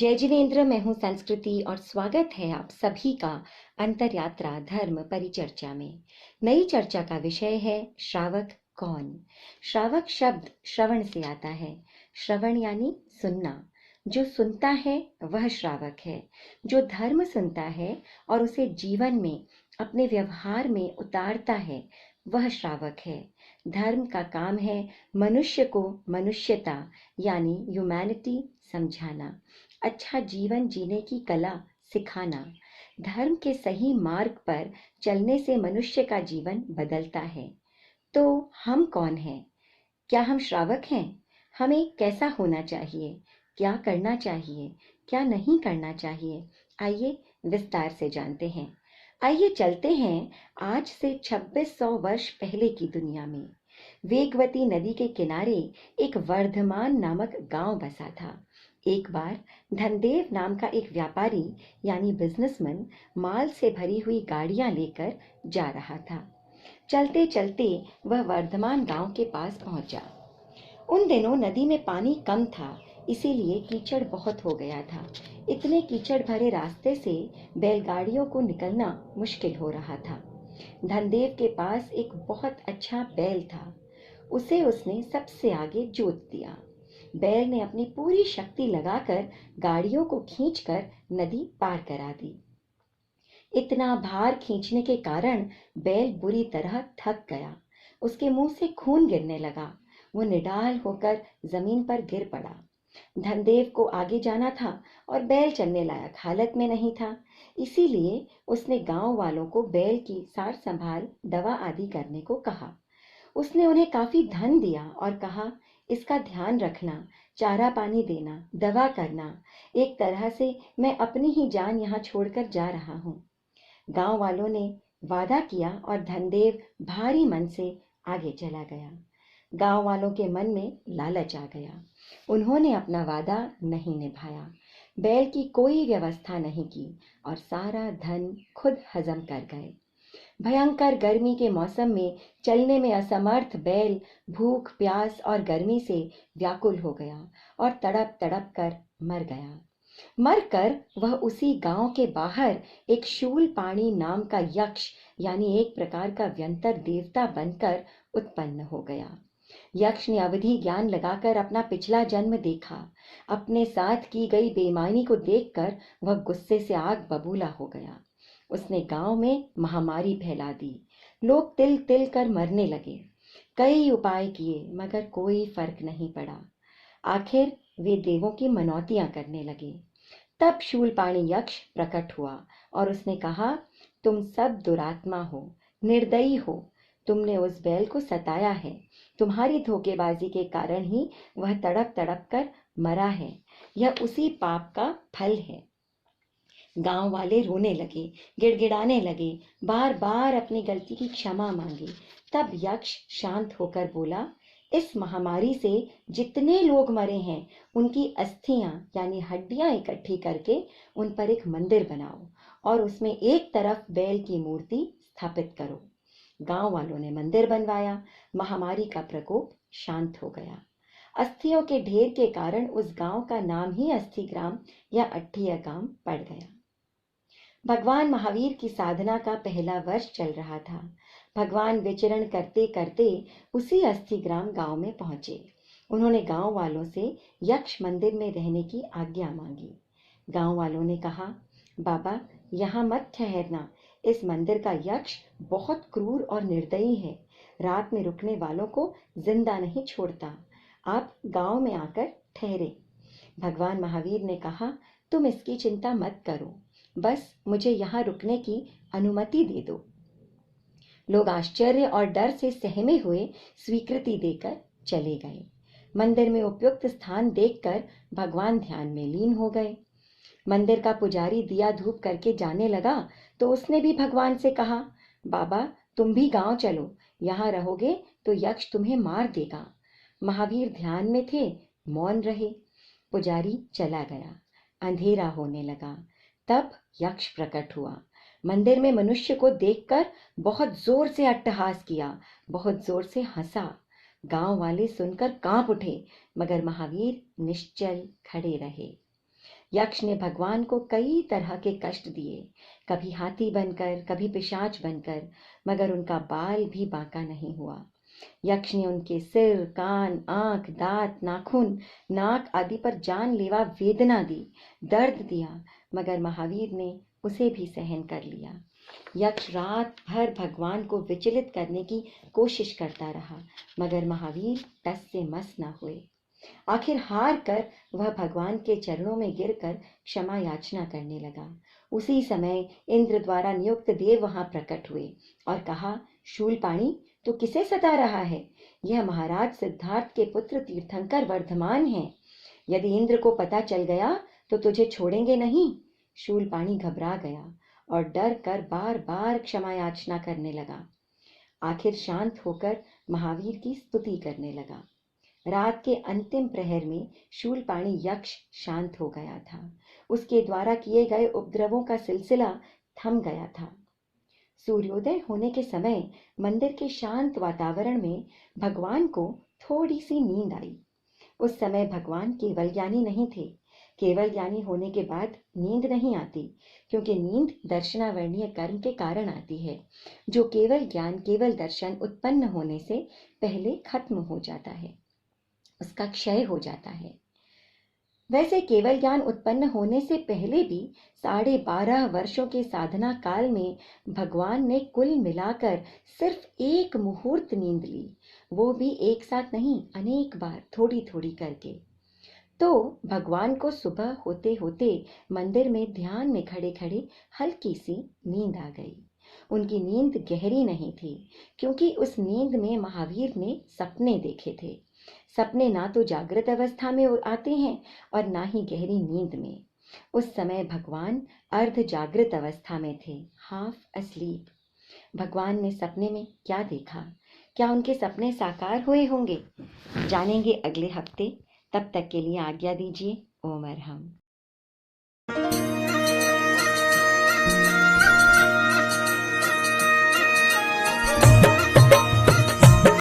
जय जिनेन्द्र। मैं हूँ संस्कृति और स्वागत है आप सभी का अंतर यात्रा धर्म परिचर्चा में। नई चर्चा का विषय है श्रावक कौन। श्रावक शब्द श्रवण से आता है। श्रवण यानी सुनना। जो सुनता है वह श्रावक है। जो धर्म सुनता है और उसे जीवन में अपने व्यवहार में उतारता है वह श्रावक है। धर्म का काम है मनुष्य को मनुष्यता यानी ह्यूमैनिटी समझाना, अच्छा जीवन जीने की कला सिखाना। धर्म के सही मार्ग पर चलने से मनुष्य का जीवन बदलता है। तो हम कौन हैं? क्या हम श्रावक हैं? हमें कैसा होना चाहिए? क्या करना चाहिए? क्या नहीं करना चाहिए? आइए विस्तार से जानते हैं। आइए चलते हैं आज से 2600 वर्ष पहले की दुनिया में। वेगवती नदी के किनारे एक वर्धमान नामक गांव बसा था। एक बार धनदेव नाम का एक व्यापारी यानी बिजनेसमैन माल से भरी हुई गाड़ियां लेकर जा रहा था। चलते चलते वह वर्धमान गांव के पास पहुंचा। उन दिनों नदी में पानी कम था, इसीलिए कीचड़ बहुत हो गया था। इतने कीचड़ भरे रास्ते से बैलगाड़ियों को निकलना मुश्किल हो रहा था। धनदेव के पास एक बहुत अच्छा बैल था। उसे उसने सबसे आगे जोत दिया। बैल ने अपनी पूरी शक्ति लगाकर गाड़ियों को खींचकर नदी पार करा दी। इतना भार खींचने के कारण बैल बुरी तरह थक गया। उसके मुंह से खून गिरने लगा। वो निढाल होकर जमीन पर गिर पड़ा। धनदेव को आगे जाना था और बैल चलने लायक हालत में नहीं था। इसीलिए उसने गांव वालों को बैल की सार संभाल दवा आदि करने को कहा। उसने उन्हें काफी धन दिया और कहा, इसका ध्यान रखना, चारा पानी देना, दवा करना। एक तरह से मैं अपनी ही जान यहाँ छोड़कर जा रहा हूँ। गांव वालों ने वादा किया और धनदेव भारी मन से आगे चला गया। गांव वालों के मन में लालच आ गया। उन्होंने अपना वादा नहीं निभाया, बैल की कोई व्यवस्था नहीं की और सारा धन खुद हजम कर गए। भयंकर गर्मी के मौसम में चलने में असमर्थ बैल भूख प्यास और गर्मी से व्याकुल हो गया और तड़प तड़प कर मर गया। मरकर वह उसी गांव के बाहर एक शूलपाणी नाम का यक्ष यानी एक प्रकार का व्यंतर देवता बनकर उत्पन्न हो गया। यक्ष ने अवधि ज्ञान लगाकर अपना पिछला जन्म देखा। अपने साथ की गई बेईमानी को देखकर वह गुस्से से आग बबूला हो गया। उसने गांव में महामारी फैला दी। लोग तिल तिल कर मरने लगे। कई उपाय किए मगर कोई फर्क नहीं पड़ा। आखिर वे देवों की मनौतियां करने लगे। तब शूलपाणी यक्ष प्रकट हुआ और उसने कहा, तुम सब दुरात्मा हो, निर्दयी हो। तुमने उस बैल को सताया है। तुम्हारी धोखेबाजी के कारण ही वह तड़प तड़प कर मरा है। यह उसी पाप का फल है। गांव वाले रोने लगे, गिड़गिड़ाने लगे, बार बार अपनी गलती की क्षमा मांगी। तब यक्ष शांत होकर बोला, इस महामारी से जितने लोग मरे हैं उनकी अस्थियां यानी हड्डियां इकट्ठी करके उन पर एक मंदिर बनाओ और उसमें एक तरफ बैल की मूर्ति स्थापित करो। गांव वालों ने मंदिर बनवाया। महामारी का प्रकोप शांत हो गया। अस्थियों के ढेर के कारण उस गांव का नाम ही अस्थिग्राम या अट्ठिया गांव पड़ गया। भगवान महावीर की साधना का पहला वर्ष चल रहा था। भगवान विचरण करते करते उसी अस्थिग्राम गांव में पहुंचे। उन्होंने गांव वालों से यक्ष मंदिर में रहने की आज्ञा मांगी। गांव वालों ने कहा, बाबा यहाँ मत ठहरना। इस मंदिर का यक्ष बहुत क्रूर और निर्दयी है। रात में रुकने वालों को जिंदा नहीं छोड़ता। आप गांव में आकर ठहरे। भगवान महावीर ने कहा, तुम इसकी चिंता मत करो, बस मुझे यहाँ रुकने की अनुमति दे दो। लोग आश्चर्य और डर से सहमे हुए स्वीकृति देकर चले गए। मंदिर में उपयुक्त स्थान देखकर भगवान ध्यान में लीन हो गए। मंदिर का पुजारी दिया धूप करके जाने लगा तो उसने भी भगवान से कहा, बाबा तुम भी गांव चलो, यहाँ रहोगे तो यक्ष तुम्हें मार देगा। महावीर ध्यान में थे, मौन रहे। पुजारी चला गया। अंधेरा होने लगा। तब यक्ष प्रकट हुआ। मंदिर में मनुष्य को देखकर बहुत जोर से अट्टहास किया, बहुत जोर से हंसा। गांव वाले सुनकर कांप उठे मगर महावीर निश्चल खड़े रहे। यक्ष ने भगवान को कई तरह के कष्ट दिए, कभी हाथी बनकर, कभी पिशाच बनकर, मगर उनका बाल भी बांका नहीं हुआ। यक्ष ने उनके सिर, कान, आंख, दांत, नाखून, नाक आदि पर जानलेवा वेदना दी, दर्द दिया, मगर महावीर ने उसे भी सहन कर लिया। यक्ष रात भर भगवान को विचलित करने की कोशिश करता रहा, मगर महावीर टस से मस न हुए। आखिर हार कर वह भगवान के चरणों में गिरकर क्षमा याचना करने लगा। उसी समय इंद्र द्वारा नियुक्त देव वहां प्रकट हुए और कहा, शूलपाणी, तू किसे सता रहा है? यह महाराज सिद्धार्थ के पुत्र तीर्थंकर वर्धमान हैं। यदि इंद्र को पता चल गया तो तुझे छोड़ेंगे नहीं। शूलपाणी घबरा गया और डर कर बार बार क्षमा याचना करने लगा। आखिर शांत होकर महावीर की स्तुति करने लगा। रात के अंतिम प्रहर में शूलपाणी यक्ष शांत हो गया था। उसके द्वारा किए गए उपद्रवों का सिलसिला थम गया था। सूर्योदय होने के समय मंदिर के शांत वातावरण में भगवान को थोड़ी सी नींद आई। उस समय भगवान केवल ज्ञानी नहीं थे। केवल ज्ञानी होने के बाद नींद नहीं आती, क्योंकि नींद दर्शनावरणीय कर्म के कारण आती है, जो केवल ज्ञान, केवल दर्शन उत्पन्न होने से पहले खत्म हो जाता है, उसका क्षय हो जाता है। वैसे केवल ज्ञान उत्पन्न होने से पहले भी 12.5 वर्षों के साधना काल में भगवान ने कुल मिलाकर सिर्फ एक मुहूर्त नींद ली, वो भी एक साथ नहीं, अनेक बार, थोड़ी थोड़ी करके। तो भगवान को सुबह होते होते मंदिर में ध्यान में खड़े खड़े हल्की सी नींद आ गई। उनकी नींद गहरी नहीं थी, क्योंकि उस नींद में महावीर ने सपने देखे थे। सपने ना तो जागृत अवस्था में आते हैं और ना ही गहरी नींद में। उस समय भगवान अर्ध जागृत अवस्था में थे, हाफ अस्लीप। भगवान ने सपने में क्या देखा, क्या उनके सपने साकार हुए होंगे? जानेंगे अगले हफ्ते। तब तक के लिए आज्ञा दीजिए। ओम अरहम।